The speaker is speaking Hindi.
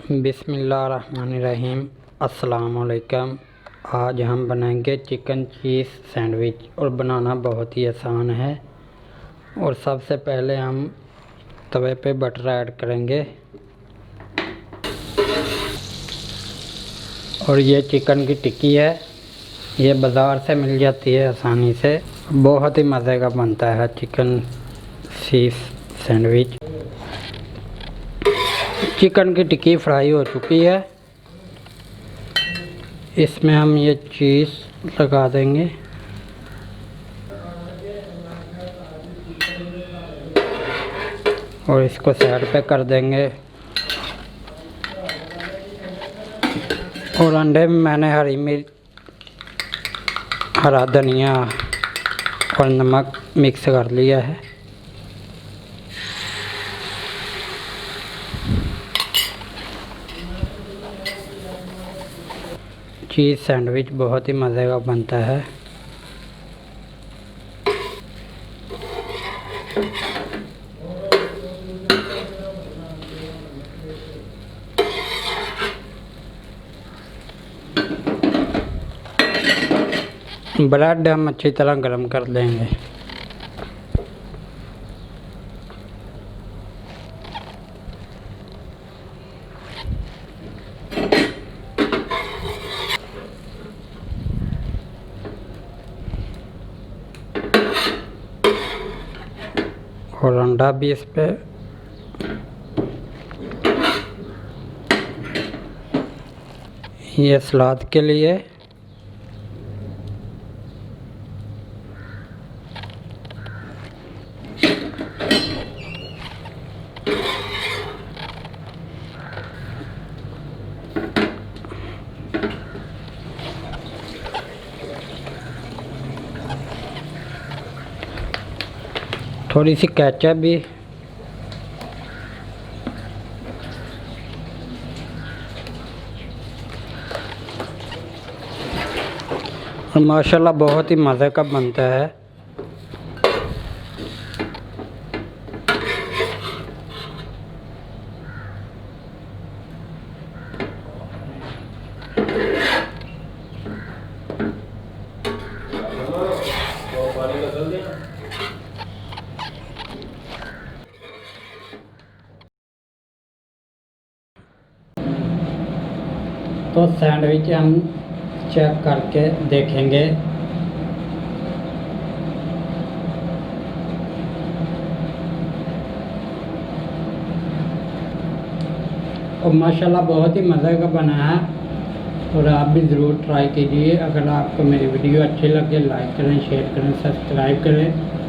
बिस्मिल्लाहिर्रहमानिर्रहीम। अस्सलाम वालेकुम। आज हम बनाएंगे चिकन चीज़ सैंडविच और बनाना बहुत ही आसान है। और सबसे पहले हम तवे पे बटर ऐड करेंगे और ये चिकन की टिक्की है, ये बाज़ार से मिल जाती है आसानी से। बहुत ही मज़े का बनता है चिकन चीज़ सैंडविच। चिकन की टिक्की फ्राई हो चुकी है, इसमें हम ये चीज़ लगा देंगे और इसको साइड पे कर देंगे। और अंडे में मैंने हरी मिर्च, हरा धनिया और नमक मिक्स कर लिया है। चीज़ सैंडविच बहुत ही मज़े का बनता है। ब्रेड हम अच्छी तरह गर्म कर लेंगे। और अंडा भी इस पे ये सलाद के लिए। थोड़ी सी केचप भी। और माशाल्लाह बहुत ही मज़े का बनता है। तो सैंडविच हम चेक करके देखेंगे। और माशाल्लाह बहुत ही मज़े का बना है और आप भी ज़रूर ट्राई कीजिए। अगर आपको मेरी वीडियो अच्छी लगे लाइक करें, शेयर करें, सब्सक्राइब करें।